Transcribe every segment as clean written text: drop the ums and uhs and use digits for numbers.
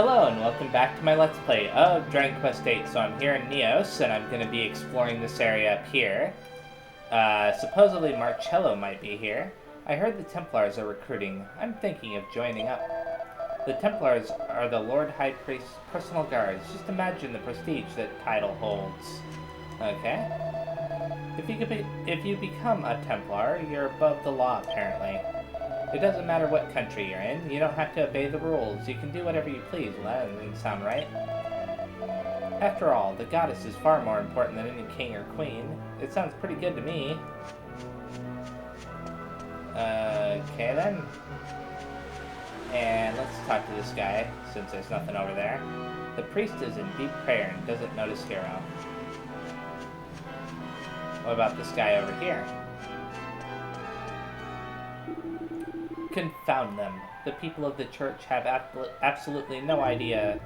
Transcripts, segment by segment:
Hello and welcome back to my Let's Play of Dragon Quest VIII. So I'm here in Neos and I'm going to be exploring this area up here. Supposedly Marcello might be here. I heard the Templars are recruiting. I'm thinking of joining up. The Templars are the Lord High Priest's personal guards. Just imagine the prestige that title holds. Okay. If you become a Templar, you're above the law apparently. It doesn't matter what country you're in, you don't have to obey the rules. You can do whatever you please. Well, that doesn't sound right. After all, the goddess is far more important than any king or queen. It sounds pretty good to me. Okay then. And let's talk to this guy, since there's nothing over there. The priest is in deep prayer and doesn't notice Hero. What about this guy over here? Confound them. The people of the church have absolutely no idea.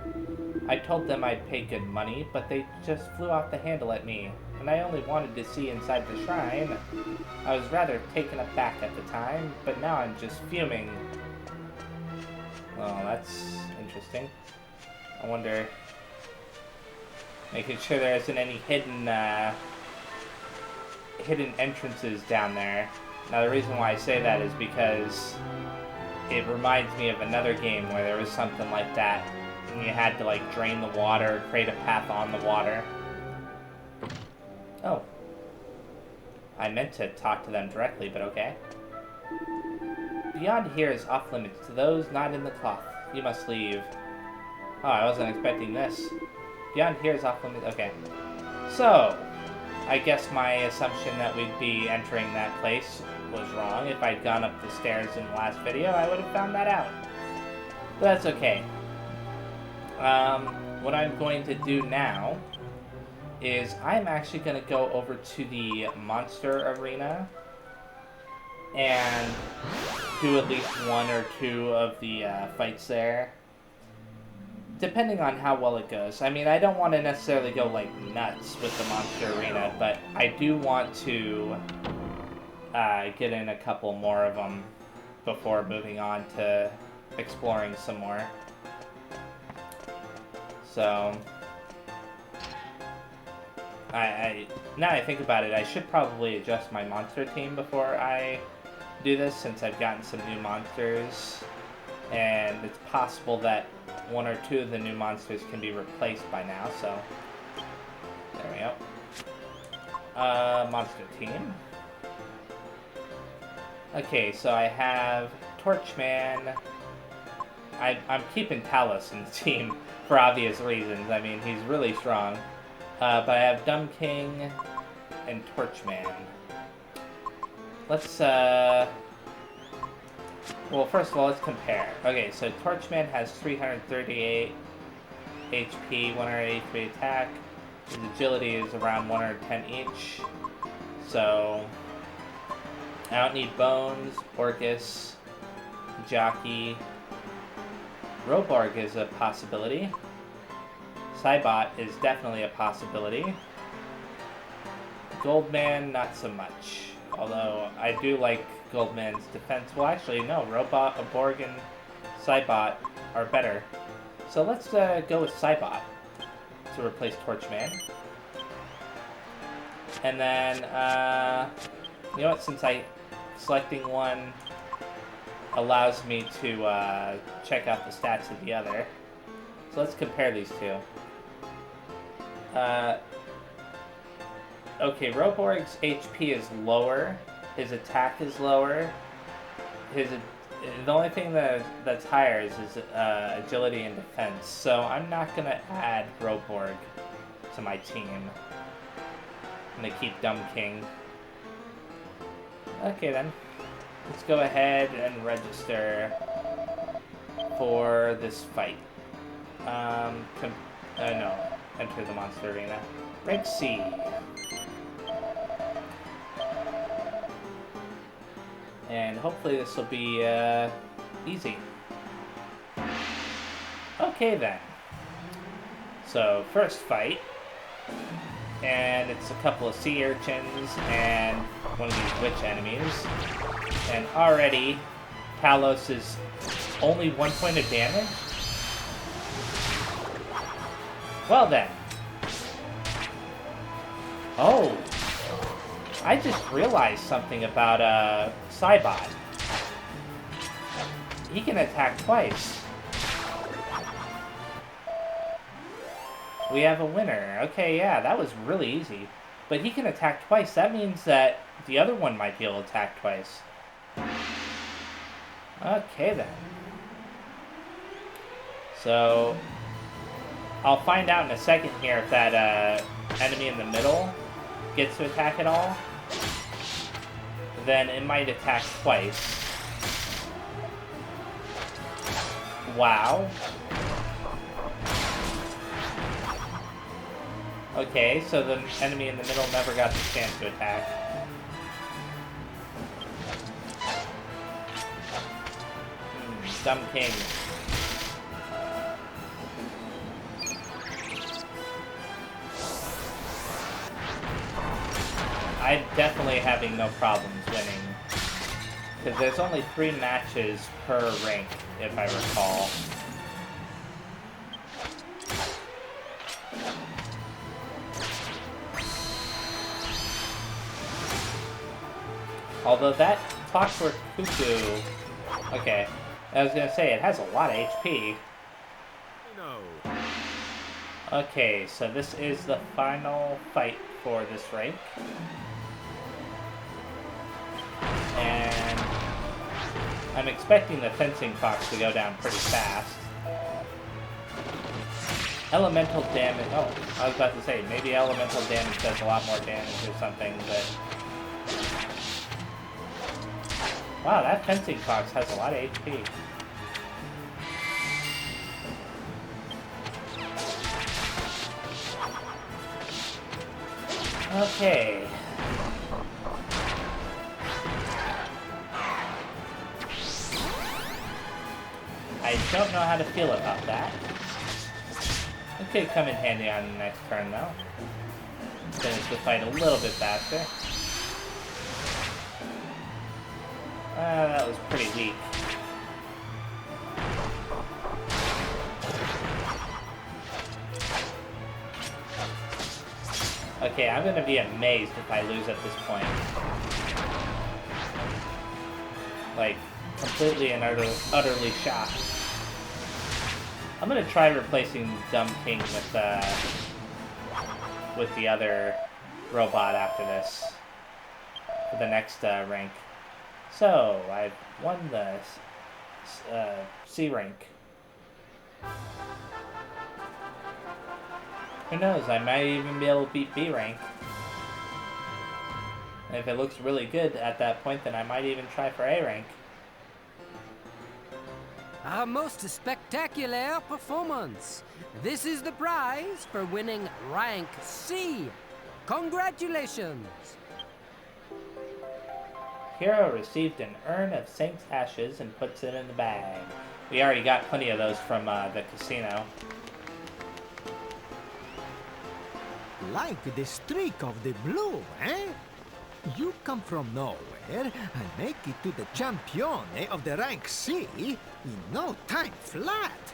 I told them I'd pay good money, but they just flew off the handle at me, and I only wanted to see inside the shrine. I was rather taken aback at the time, but now I'm just fuming. Well, that's interesting. I wonder... Making sure there isn't any hidden entrances down there. Now, the reason why I say that is because it reminds me of another game where there was something like that, and you had to, like, drain the water, create a path on the water. Oh. I meant to talk to them directly, but okay. Beyond here is off-limits to those not in the cloth. You must leave. Oh, I wasn't expecting this. Beyond here is off-limits. Okay. So, I guess my assumption that we'd be entering that place was wrong. If I'd gone up the stairs in the last video, I would have found that out. But that's okay. What I'm going to do now is I'm actually going to go over to the monster arena and do at least one or two of the fights there. Depending on how well it goes. I mean, I don't want to necessarily go, like, nuts with the monster arena, but I do want to get in a couple more of them before moving on to exploring some more. So, now I think about it, I should probably adjust my monster team before I do this, since I've gotten some new monsters, and it's possible that one or two of the new monsters can be replaced by now, so there we go. Monster team. Okay, so I have Torchman. I'm keeping Talos in the team for obvious reasons. I mean, he's really strong. But I have Dumb King and Torchman. Let's, well, first of all, let's compare. Okay, so Torchman has 338 HP, 183 attack. His agility is around 110 each. So, I don't need Bones, Orcus, Jockey. Roborg is a possibility. Cybot is definitely a possibility. Goldman, not so much. Although, I do like Goldman's defense. Well, actually, no. Roborg and Cybot are better. So let's go with Cybot to replace Torchman. And then, you know what? Since selecting one allows me to check out the stats of the other. So let's compare these two. Okay, Roborg's HP is lower. His attack is lower. The only thing that's higher is his agility and defense. So I'm not gonna add Roborg to my team. I'm gonna keep Dumb King. Okay then, let's go ahead and register for this fight. No, enter the monster arena. Rank C. And hopefully this will be easy. Okay then. So first fight, and it's a couple of sea urchins and one of these witch enemies. And already, Talos is only 1 point of damage. Well then. Oh. I just realized something about, Cybot. He can attack twice. We have a winner. Okay, yeah, that was really easy. But he can attack twice. That means that the other one might be able to attack twice. Okay, then. So, I'll find out in a second here if that enemy in the middle gets to attack at all. Then it might attack twice. Wow. Okay, so the enemy in the middle never got the chance to attack. Dumb King. I'm definitely having no problems winning. Because there's only 3 matches per rank, if I recall. Although that Clockwork Cuckoo... Okay, I was gonna say, it has a lot of HP. No. Okay, so this is the final fight for this rank. And I'm expecting the Fencing Fox to go down pretty fast. Elemental damage... Oh, I was about to say, maybe elemental damage does a lot more damage or something, but... Wow, that Fencing Fox has a lot of HP. Okay. I don't know how to feel about that. It could come in handy on the next turn, though. Finish the fight a little bit faster. That was pretty weak. Okay, I'm gonna be amazed if I lose at this point. Like, completely and utterly shocked. I'm gonna try replacing Dumb King with the other robot after this. For the next rank. So, I've won the C rank. Who knows, I might even be able to beat B rank. And if it looks really good at that point, then I might even try for A rank. A most spectacular performance. This is the prize for winning rank C. Congratulations! Hero received an urn of Saint's ashes and puts it in the bag. We already got plenty of those from the casino. Like the streak of the blue, eh? You come from nowhere and make it to the champione of the rank C in no time flat.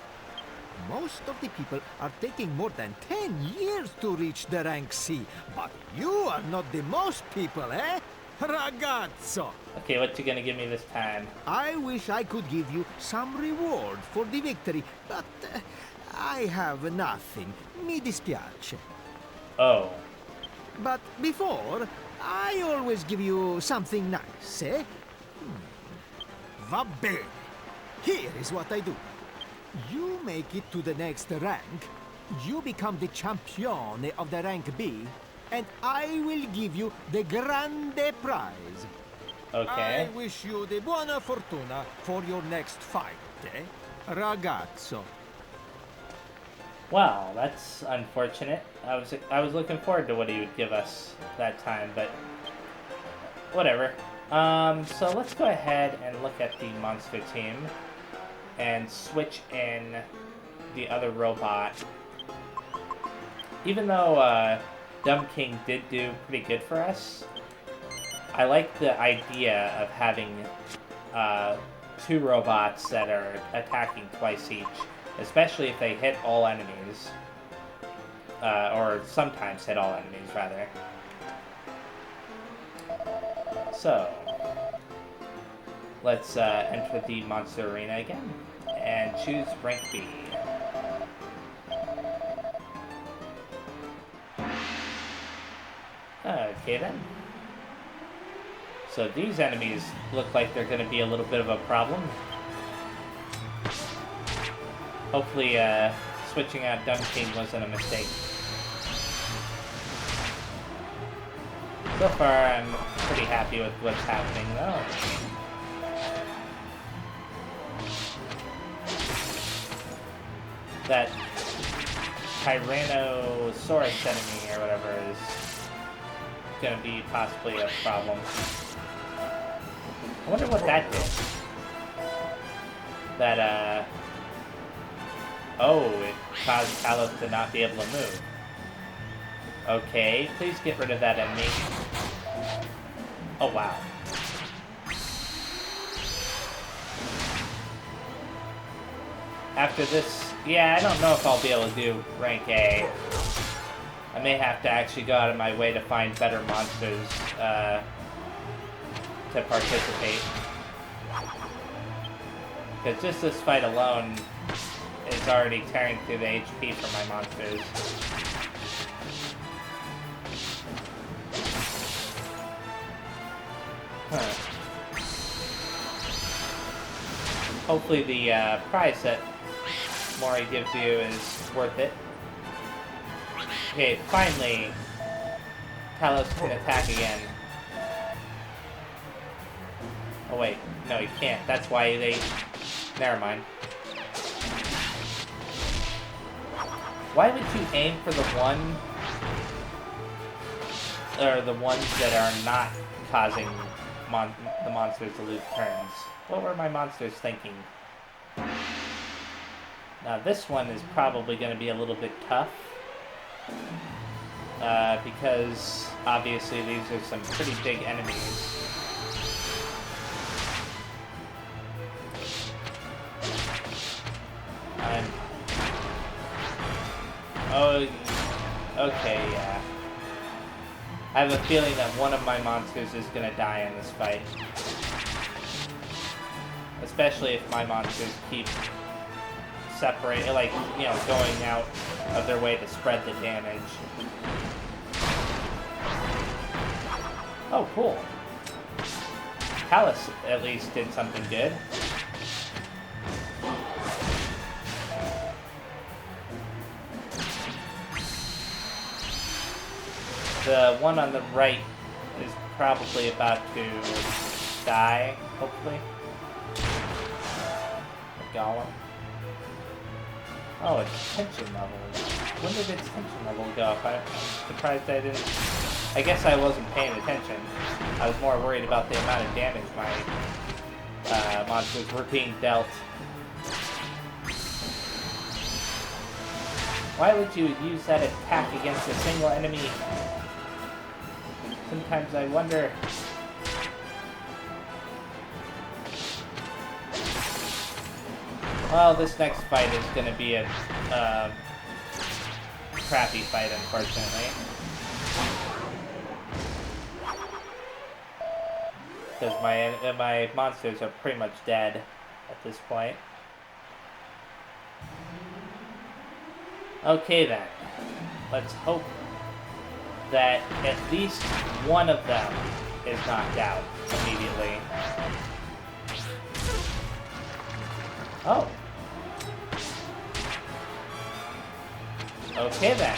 Most of the people are taking more than 10 years to reach the rank C, but you are not the most people, eh? Ragazzo! Okay, what you gonna give me this time? I wish I could give you some reward for the victory, but I have nothing. Mi dispiace. Oh. But before, I always give you something nice, eh? Va bene. Here is what I do. You make it to the next rank, you become the champione of the rank B, and I will give you the grande prize. Okay. I wish you the buona fortuna for your next fight, eh? Ragazzo. Wow, that's unfortunate. I was looking forward to what he would give us that time, but whatever. So let's go ahead and look at the monster team and switch in the other robot. Even though Dumb King did do pretty good for us, I like the idea of having 2 robots that are attacking twice each. Especially if they hit all enemies. or sometimes hit all enemies, rather. So, let's enter the monster arena again, and choose rank B. Okay then. So these enemies look like they're going to be a little bit of a problem. Hopefully, switching out Dumb King wasn't a mistake. So far, I'm pretty happy with what's happening, though. That Tyrannosaurus enemy, or whatever, is gonna be possibly a problem. I wonder what that did. That, oh, it caused Talos to not be able to move. Okay, please get rid of that enemy. Oh, wow. After this, yeah, I don't know if I'll be able to do rank A. I may have to actually go out of my way to find better monsters to participate. Because just this fight alone is already tearing through the HP for my monsters. Huh. Hopefully the prize that Mori gives you is worth it. Okay, finally, Talos can attack again. Oh wait, no he can't. That's why they... Never mind. Why would you aim for the one... or the ones that are not causing the monsters to lose turns? What were my monsters thinking? Now this one is probably going to be a little bit tough. Because obviously these are some pretty big enemies. Oh, okay, yeah. I have a feeling that one of my monsters is gonna die in this fight. Especially if my monsters keep separating, like, you know, going out of their way to spread the damage. Oh, cool. Talos at least did something good. The one on the right is probably about to die, hopefully. The golem. Oh, its tension level. When did its tension level go up? I'm surprised I didn't... I guess I wasn't paying attention. I was more worried about the amount of damage my monsters were being dealt. Why would you use that attack against a single enemy? Sometimes I wonder... Well, this next fight is going to be a crappy fight, unfortunately. Because my monsters are pretty much dead at this point. Okay then. Let's hope that at least one of them is knocked out immediately. Oh. Okay then.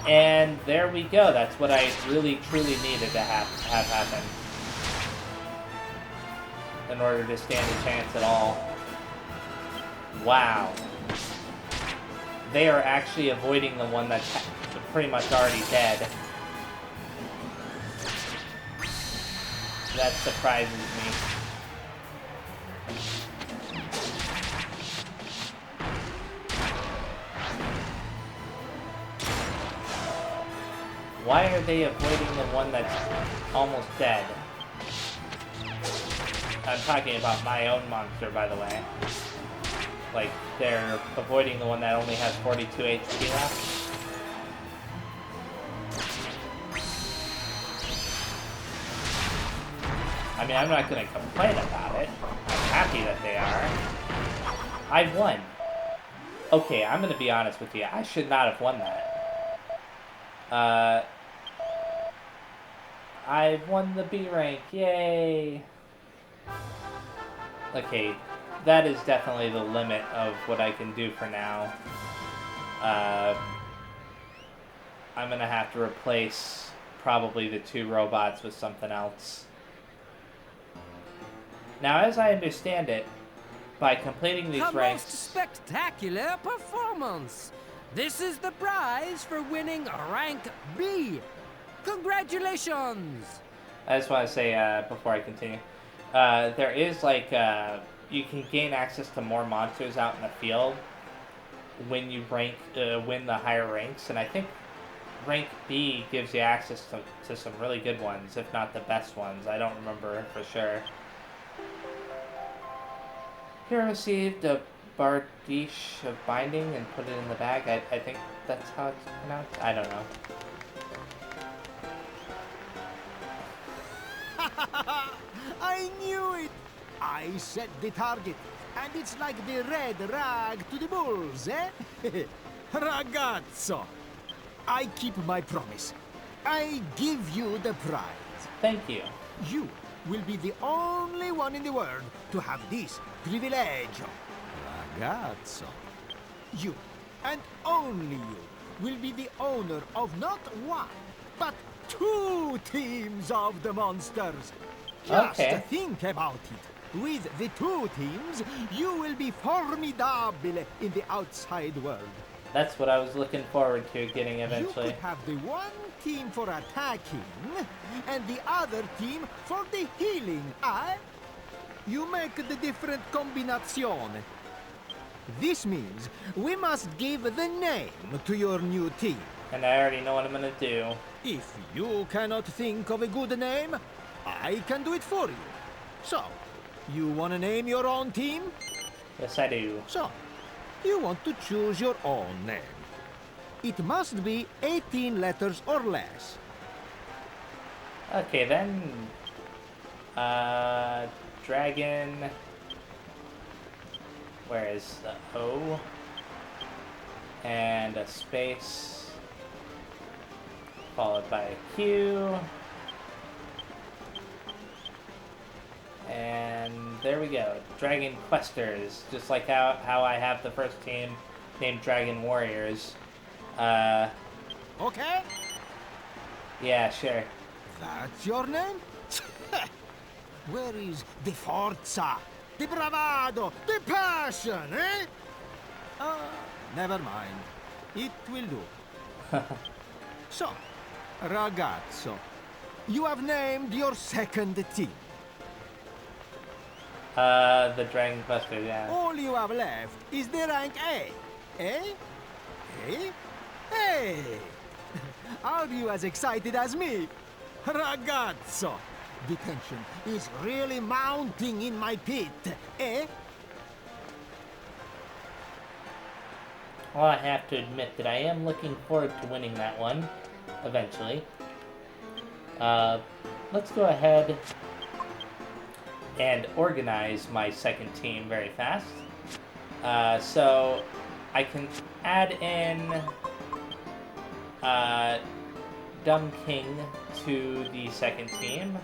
And there we go. That's what I really truly needed to have happen in order to stand a chance at all. Wow. They are actually avoiding the one that's pretty much already dead. That surprises me. Why are they avoiding the one that's almost dead? I'm talking about my own monster, by the way. Like, they're avoiding the one that only has 42 HP left. I mean, I'm not going to complain about it. I'm happy that they are. I won. Okay, I'm going to be honest with you. I should not have won that. I won the B rank. Yay! Okay, that is definitely the limit of what I can do for now. I'm going to have to replace probably the 2 robots with something else. Now, as I understand it, by completing these ranks... most spectacular performance! This is the prize for winning rank B! Congratulations! I just want to say, before I continue, there is, like, you can gain access to more monsters out in the field when you win the higher ranks, and I think rank B gives you access to some really good ones, if not the best ones. I don't remember for sure. Here I received a bardiche of binding and put it in the bag. I think that's how it's pronounced. I don't know. I knew it! I set the target, and it's like the red rag to the bulls, eh? Ragazzo! I keep my promise. I give you the prize. Thank you. You will be the only one in the world to have this privilegio. Ragazzo. You, and only you, will be the owner of not one, but 2 teams of the monsters. Just Okay. think about it. With the 2 teams, you will be formidable in the outside world. That's what I was looking forward to getting eventually. You could have the one team for attacking, and the other team for the healing, eh? You make the different combinazione. This means we must give the name to your new team. And I already know what I'm gonna do. If you cannot think of a good name, I can do it for you. So, you want to name your own team? Yes, I do. So, you want to choose your own name. It must be 18 letters or less. Okay, then... Dragon... Where is the O? And a space... Followed by a Q... And there we go. Dragon Questers. Just like how I have the first team named Dragon Warriors. Okay? Yeah, sure. That's your name? Where is the forza, the bravado, the passion, eh? Never mind. It will do. So, ragazzo, you have named your second team. The Dragon Questers, yeah. All you have left is the rank A. Eh? Eh? Hey! Are you as excited as me? Ragazzo! The tension is really mounting in my pit, eh? Well, I have to admit that I am looking forward to winning that one, eventually. Let's go ahead and organize my second team very fast. So I can add in Dumb King to the second team.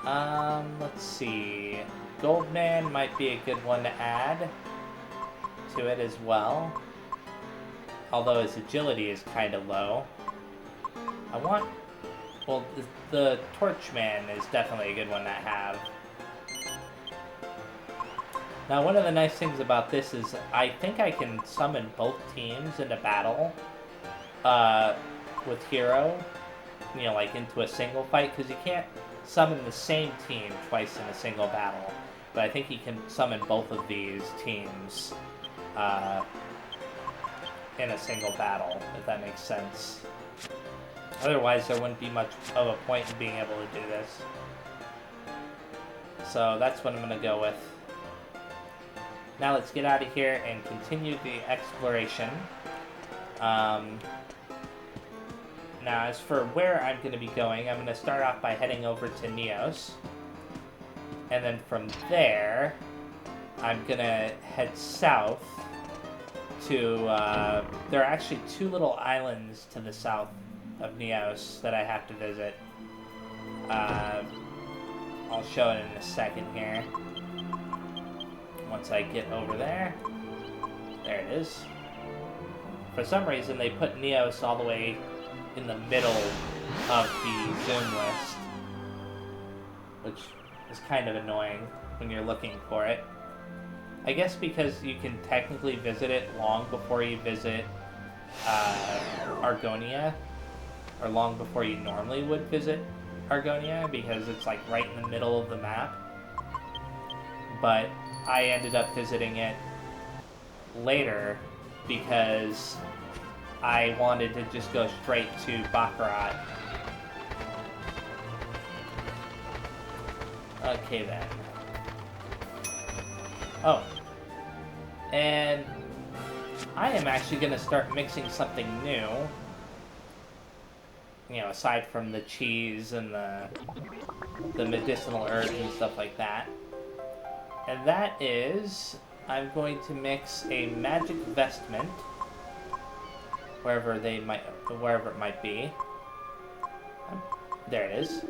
Let's see. Goldman might be a good one to add to it as well. Although his agility is kind of low. Well, the Torchman is definitely a good one to have. Now, one of the nice things about this is I think I can summon both teams into battle with Hero, you know, like into a single fight, because you can't summon the same team twice in a single battle. But I think you can summon both of these teams in a single battle, if that makes sense. Otherwise, there wouldn't be much of a point in being able to do this. So that's what I'm going to go with. now let's get out of here and continue the exploration. Now, as for where I'm going to be going, I'm going to start off by heading over to Neos. And then from there, I'm going to head south to... there are actually 2 little islands to the south of Neos that I have to visit. I'll show it in a second here. Once I get over there. There it is. For some reason, they put Neos all the way in the middle of the zoom list, which is kind of annoying when you're looking for it. I guess because you can technically visit it long before you visit Argonia, or long before you normally would visit Argonia, because it's like right in the middle of the map. But I ended up visiting it later because I wanted to just go straight to Baccarat. Okay then. Oh. And I am actually going to start mixing something new. You know, aside from the cheese and the medicinal herbs and stuff like that. And that is, I'm going to mix a magic vestment, wherever it might be. There it is.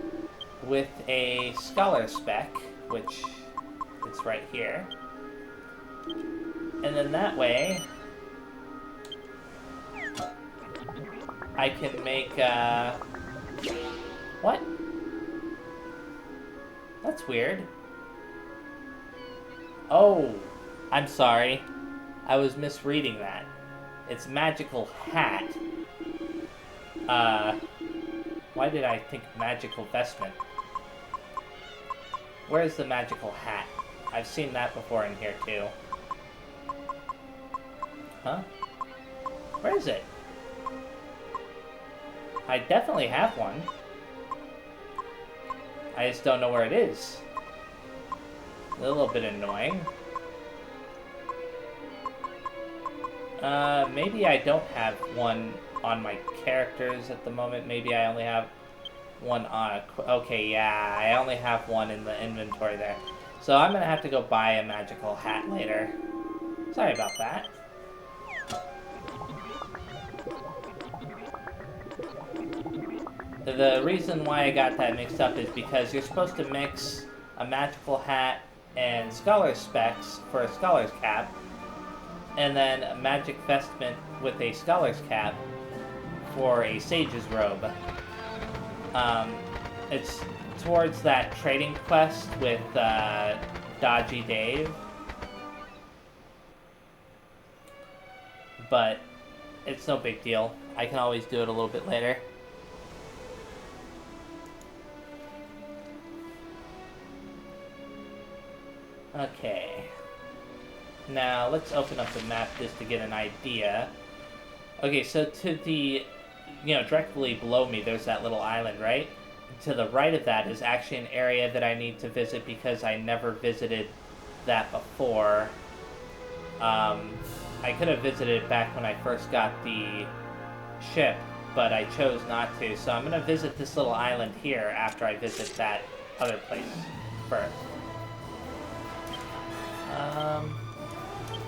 With a scholar spec, which it's right here. And then that way, I can make, what? That's weird. Oh, I'm sorry. I was misreading that. It's magical hat. Why did I think magical vestment? Where's the magical hat? I've seen that before in here too. Huh? Where is it? I definitely have one. I just don't know where it is. A little bit annoying. Maybe I don't have one on my characters at the moment. Maybe I only have one on... Okay, yeah, I only have one in the inventory there. So I'm gonna have to go buy a magical hat later. Sorry about that. The reason why I got that mixed up is because you're supposed to mix a magical hat and scholar specs for a scholar's cap, and then a magic vestment with a scholar's cap for a sage's robe. It's towards that trading quest with Dodgy Dave, but it's no big deal. I can always do it a little bit later. Okay. Now, let's open up the map just to get an idea. Okay, so to the, directly below me, there's that little island, right? To the right of that is actually an area that I need to visit because I never visited that before. I could have visited it back when I first got the ship, but I chose not to. So I'm going to visit this little island here after I visit that other place first.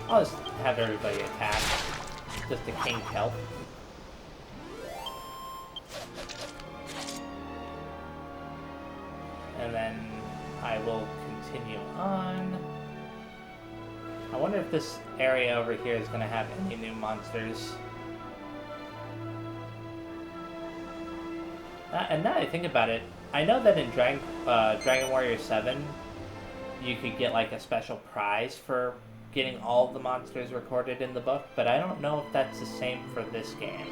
I'll just have everybody attack. Just a king kelp. And then I will continue on. I wonder if this area over here is going to have any new monsters. And now I think about it, I know that in Dragon Warrior 7, you could get like a special prize for getting all of the monsters recorded in the book, but I don't know if that's the same for this game.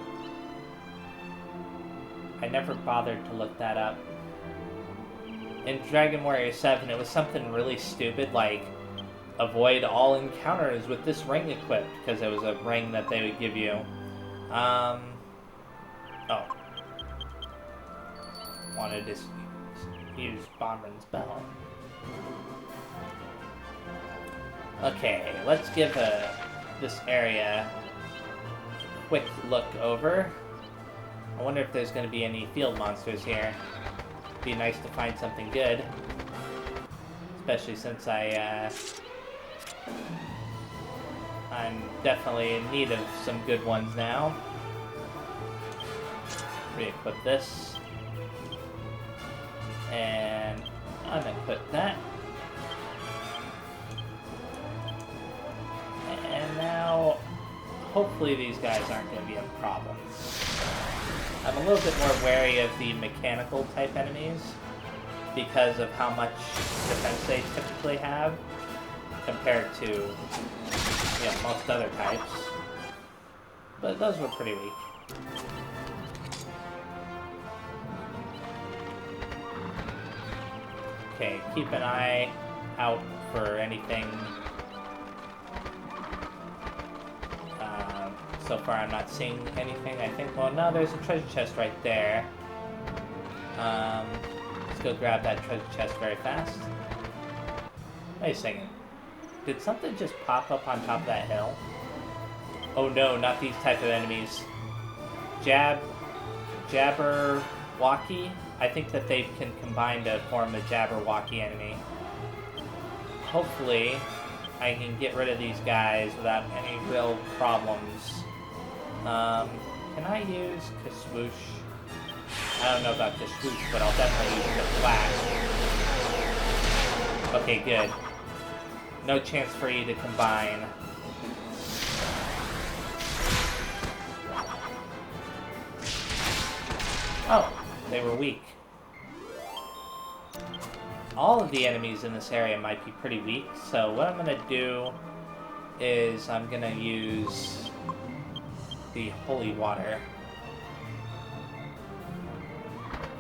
I never bothered to look that up. In Dragon Warrior 7, it was something really stupid, like avoid all encounters with this ring equipped, because it was a ring that they would give you. Oh. Wanted to use Bomber's Bell. Okay, let's give this area a quick look over. I wonder if there's going to be any field monsters here. Be nice to find something good. Especially since I'm definitely in need of some good ones now. Re-equip this. And unequip that. And now, hopefully these guys aren't going to be a problem. I'm a little bit more wary of the mechanical type enemies because of how much defense they typically have compared to, you know, most other types. But those were pretty weak. Okay, keep an eye out for anything. So far I'm not seeing anything, I think. Well, no, there's a treasure chest right there. Let's go grab that treasure chest very fast. Wait a second. Did something just pop up on top of that hill? Oh no, not these type of enemies. Jabberwocky? I think that they can combine to form a Jabberwocky enemy. Hopefully, I can get rid of these guys without any real problems. Can I use Kaswoosh? I don't know about Kaswoosh, but I'll definitely use the Flash. Okay, good. No chance for you to combine. Oh, they were weak. All of the enemies in this area might be pretty weak, so what I'm gonna do is I'm gonna use the holy water.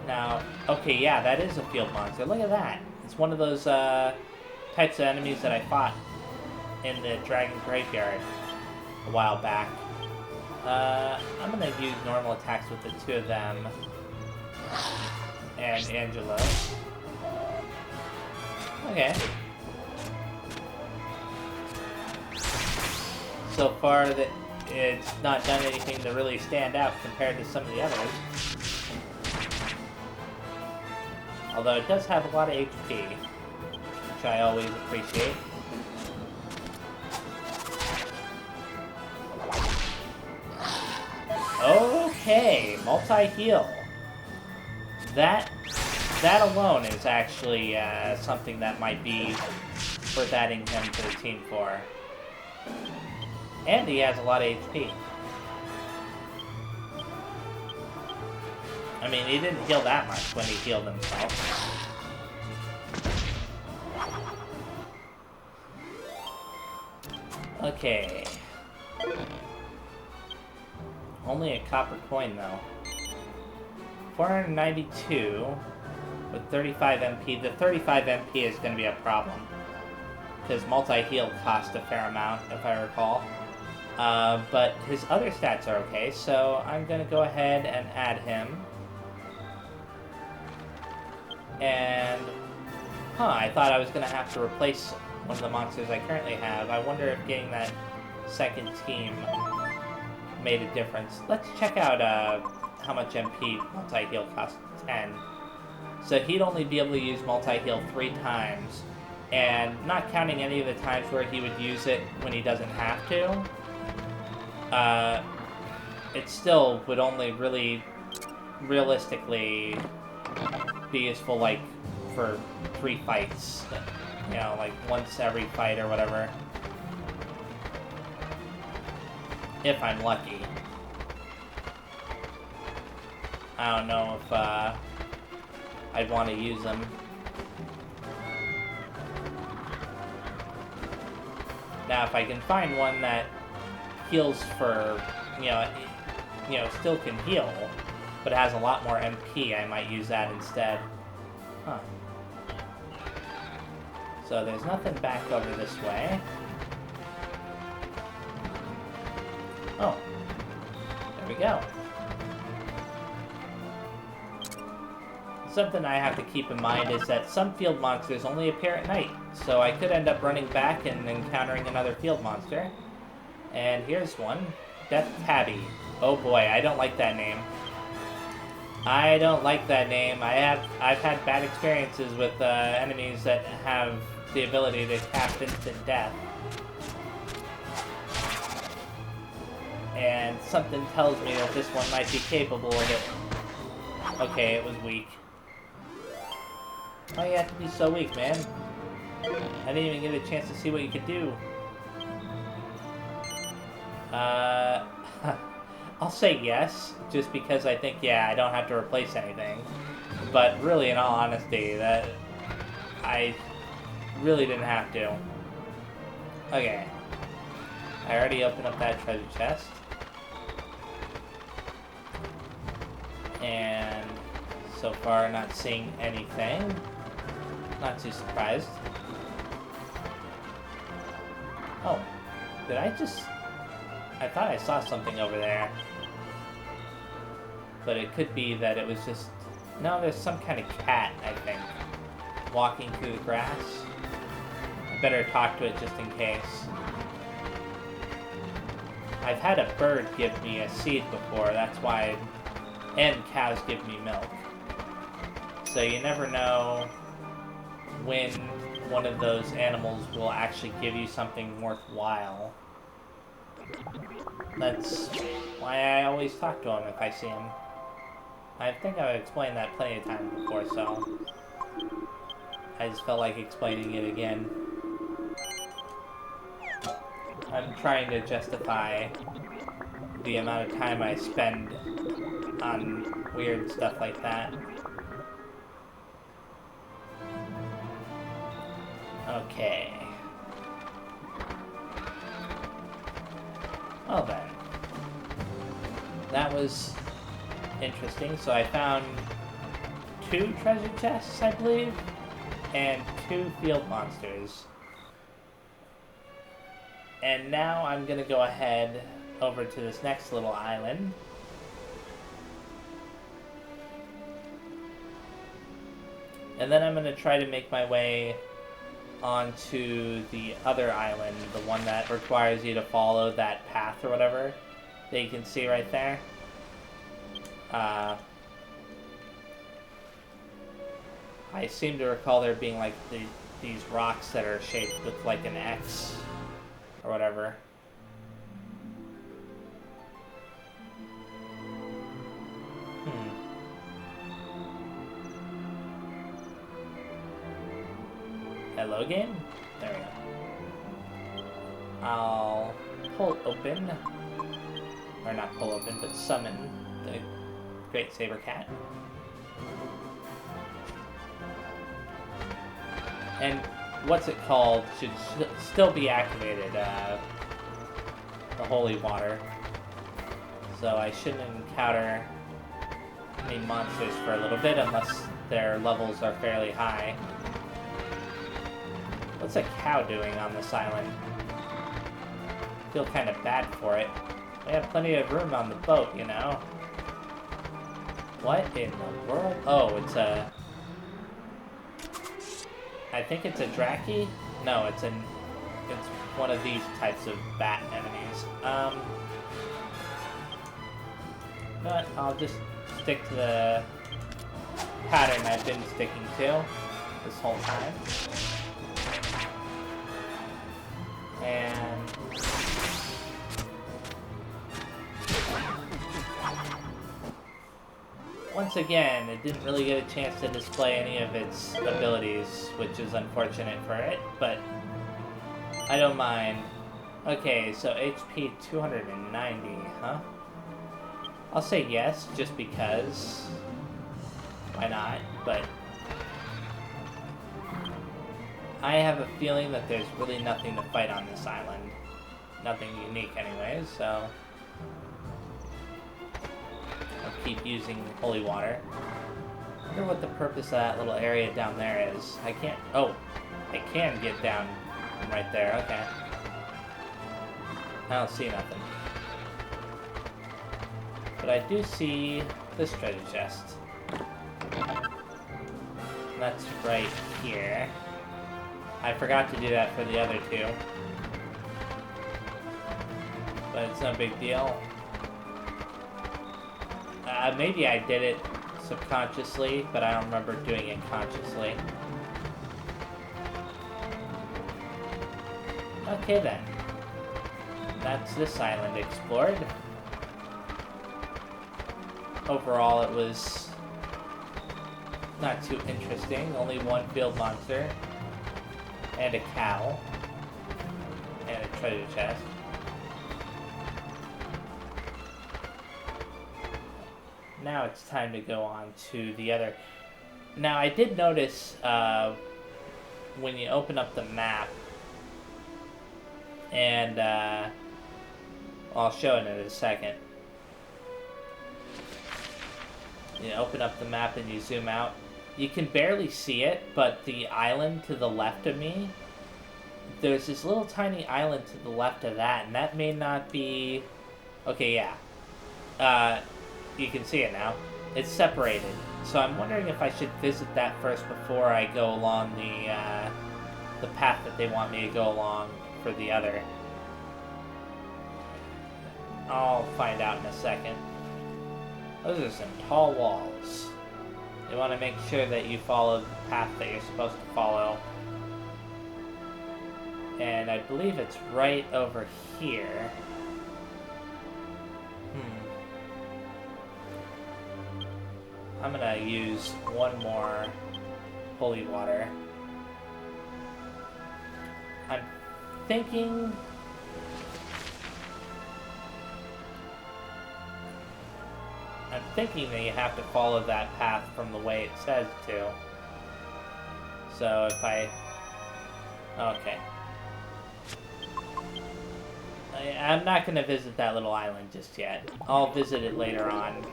Now, okay, yeah, that is a field monster. Look at that. It's one of those types of enemies that I fought in the Dragon Graveyard a while back. I'm gonna use normal attacks with the two of them and Angelo. Okay. So far, that it's not done anything to really stand out compared to some of the others. Although it does have a lot of HP, which I always appreciate. Okay, multi-heal. That alone is actually something that might be worth adding him to the team for. And he has a lot of HP. I mean, he didn't heal that much when he healed himself. Okay. Only a copper coin, though. 492 with 35 MP. The 35 MP is going to be a problem, because multi-heal cost a fair amount, if I recall. But his other stats are okay, so I'm going to go ahead and add him. And, I thought I was going to have to replace one of the monsters I currently have. I wonder if getting that second team made a difference. Let's check out how much MP multi-heal costs. 10. So he'd only be able to use multi-heal 3 times. And not counting any of the times where he would use it when he doesn't have to, it still would only really, realistically, be useful, like, for 3 fights. You know, like, once every fight or whatever. If I'm lucky. I don't know if, I'd want to use them. Now, if I can find one that heals for, you know, still can heal, but has a lot more MP, I might use that instead. Huh. So there's nothing back over this way. Oh. There we go. something I have to keep in mind is that some field monsters only appear at night, so I could end up running back and encountering another field monster. And here's one. Death Tabby. Oh boy, I don't like that name. I don't like that name. I've had bad experiences with enemies that have the ability to cast instant death. And something tells me that this one might be capable of it. Okay, it was weak. Why you have to be so weak, man? I didn't even get a chance to see what you could do. I'll say yes, just because I think, yeah, I don't have to replace anything. But really, in all honesty, that I really didn't have to. Okay. I already opened up that treasure chest. And so far, not seeing anything. Not too surprised. Oh, did I just... I thought I saw something over there. But it could be that it was just... No, there's some kind of cat, I think, walking through the grass. I better talk to it just in case. I've had a bird give me a seed before, that's why... And cows give me milk. So you never know when one of those animals will actually give you something worthwhile. That's why I always talk to him if I see him. I think I've explained that plenty of times before, so I just felt like explaining it again. I'm trying to justify the amount of time I spend on weird stuff like that. Okay. Well then. That was interesting. So I found 2 treasure chests, I believe, and 2 field monsters. And now I'm gonna go ahead over to this next little island. And then I'm gonna try to make my way onto the other island, the one that requires you to follow that path or whatever that you can see right there. I seem to recall there being like these rocks that are shaped with like an X or whatever. Hello, game? There we go. I'll pull open, or not pull open, but summon the Great Saber Cat. And what's it called should still be activated, the holy water. So I shouldn't encounter any monsters for a little bit unless their levels are fairly high. What's a cow doing on this island? I feel kind of bad for it. We have plenty of room on the boat, you know? What in the world? Oh, it's a... I think it's a Draki? No, it's one of these types of bat enemies. But I'll just stick to the pattern I've been sticking to this whole time. And once again, it didn't really get a chance to display any of its abilities, which is unfortunate for it, but I don't mind. Okay, so HP 290, huh? I'll say yes, just because. Why not? But I have a feeling that there's really nothing to fight on this island. Nothing unique anyways, so I'll keep using holy water. I wonder what the purpose of that little area down there is. I can't... Oh, I can get down right there, okay. I don't see nothing. But I do see this treasure chest. that's right here. I forgot to do that for the other two. But it's no big deal. Maybe I did it subconsciously, but I don't remember doing it consciously. Okay then. That's this island explored. Overall, it was not too interesting. Only one field monster. And a cow. And a treasure chest. Now it's time to go on to the other. Now I did notice when you open up the map, and I'll show it in a second. You open up the map and you zoom out. You can barely see it, but the island to the left of me, there's this little tiny island to the left of that, and that may not be... Okay, yeah. You can see it now. It's separated. So I'm wondering if I should visit that first before I go along the path that they want me to go along for the other. I'll find out in a second. Those are some tall walls. You want to make sure that you follow the path that you're supposed to follow. And I believe it's right over here. I'm gonna use one more holy water. I'm thinking... that you have to follow that path from the way it says to. So if I... Okay. I'm not gonna visit that little island just yet. I'll visit it later on.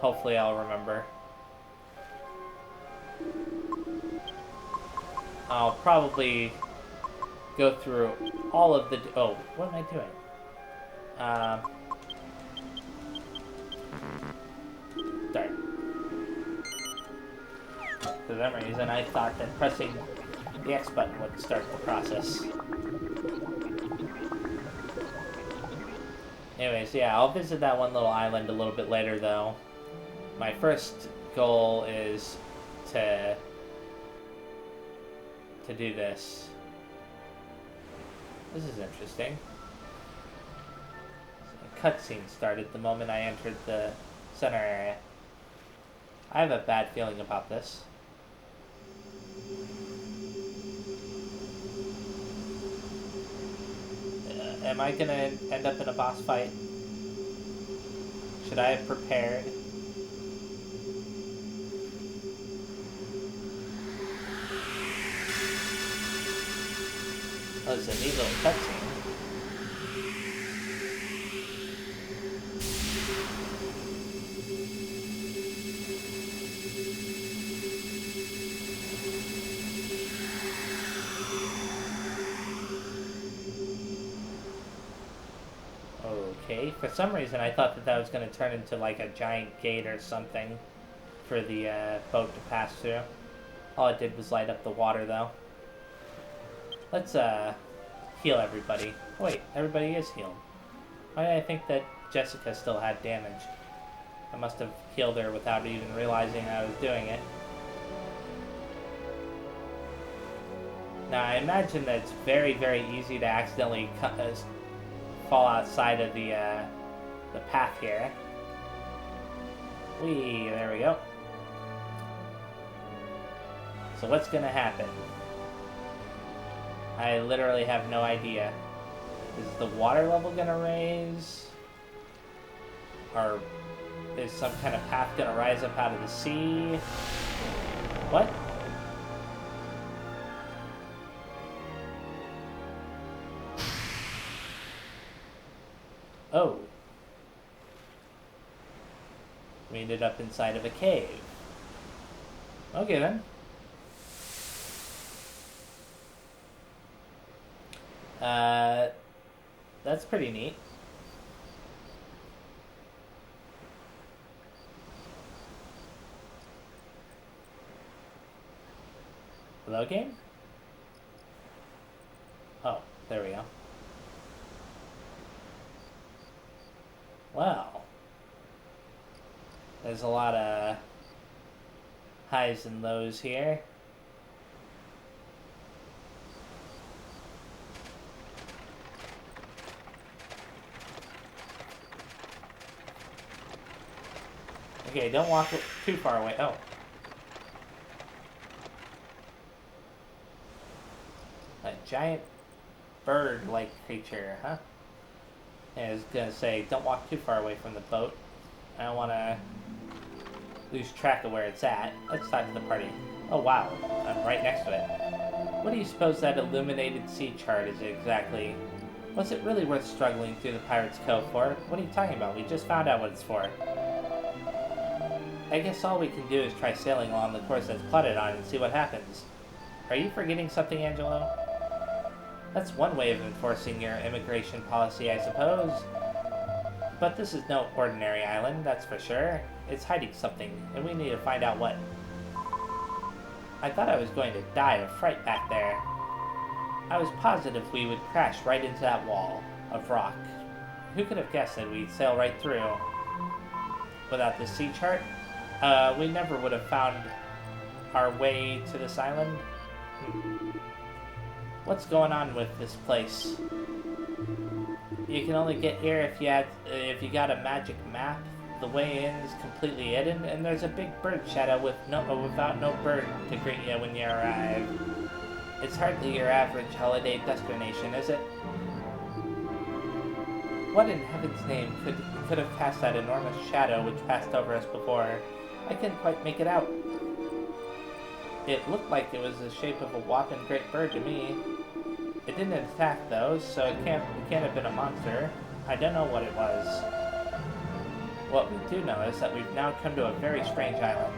Hopefully I'll remember. I'll probably go through all of the... Oh, what am I doing? Sorry. For some reason, I thought that pressing the X button would start the process. Anyways, yeah, I'll visit that one little island a little bit later, though. My first goal is to do this. This is interesting. A cutscene started the moment I entered the center area. I have a bad feeling about this. Am I gonna end up in a boss fight? Should I have prepared? Oh, it's a neat little cutscene. Okay, for some reason I thought that was going to turn into like a giant gate or something for the boat to pass through. All it did was light up the water, though. Let's heal everybody. Oh, wait, everybody is healed. Why did I think that Jessica still had damage? I must have healed her without even realizing I was doing it. Now, I imagine that it's very, very easy to accidentally fall outside of the path here. Whee, there we go. So what's gonna happen? I literally have no idea. Is the water level gonna raise? Or is some kind of path gonna rise up out of the sea? What? Oh. We ended up inside of a cave. Okay then. That's pretty neat. Hello, game? Oh, there we go. Well, there's a lot of highs and lows here. Okay, don't walk too far away. Oh. A giant bird-like creature, huh? I was gonna say, don't walk too far away from the boat. I don't want to lose track of where it's at. Let's talk to the party. Oh wow, I'm right next to it. What do you suppose that illuminated sea chart is exactly? Was it really worth struggling through the Pirate's Cove for? What are you talking about? We just found out what it's for. I guess all we can do is try sailing along the course that's plotted on and see what happens. Are you forgetting something, Angelo? That's one way of enforcing your immigration policy, I suppose. But this is no ordinary island, that's for sure. It's hiding something, and we need to find out what. I thought I was going to die of fright back there. I was positive we would crash right into that wall of rock. Who could have guessed that we'd sail right through? Without the sea chart, we never would have found our way to this island. What's going on with this place? You can only get here if you got a magic map. The way in is completely hidden, and there's a big bird shadow without no bird to greet you when you arrive. It's hardly your average holiday destination, is it? What in heaven's name could have cast that enormous shadow which passed over us before? I couldn't quite make it out. It looked like it was the shape of a whopping great bird to me. It didn't attack though, so it can't have been a monster. I don't know what it was. What we do know is that we've now come to a very strange island.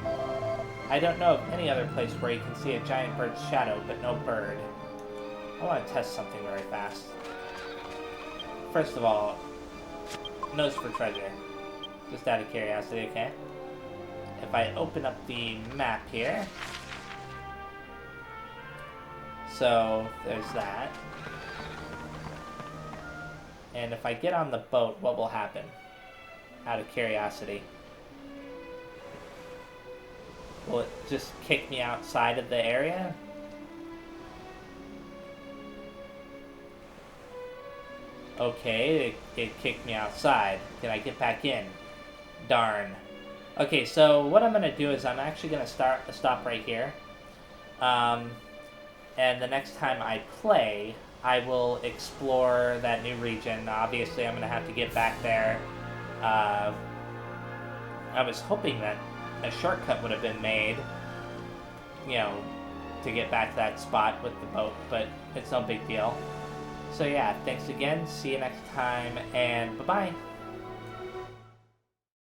I don't know of any other place where you can see a giant bird's shadow, but no bird. I want to test something very fast. First of all, nose for treasure. Just out of curiosity, okay? If I open up the map here... So, there's that. And if I get on the boat, what will happen? Out of curiosity. Will it just kick me outside of the area? Okay, it kicked me outside. Can I get back in? Darn. Okay, so what I'm going to do is I'm actually going to stop right here. And the next time I play, I will explore that new region. Obviously, I'm going to have to get back there. I was hoping that a shortcut would have been made, you know, to get back to that spot with the boat, but it's no big deal. So yeah, thanks again, see you next time, and bye-bye!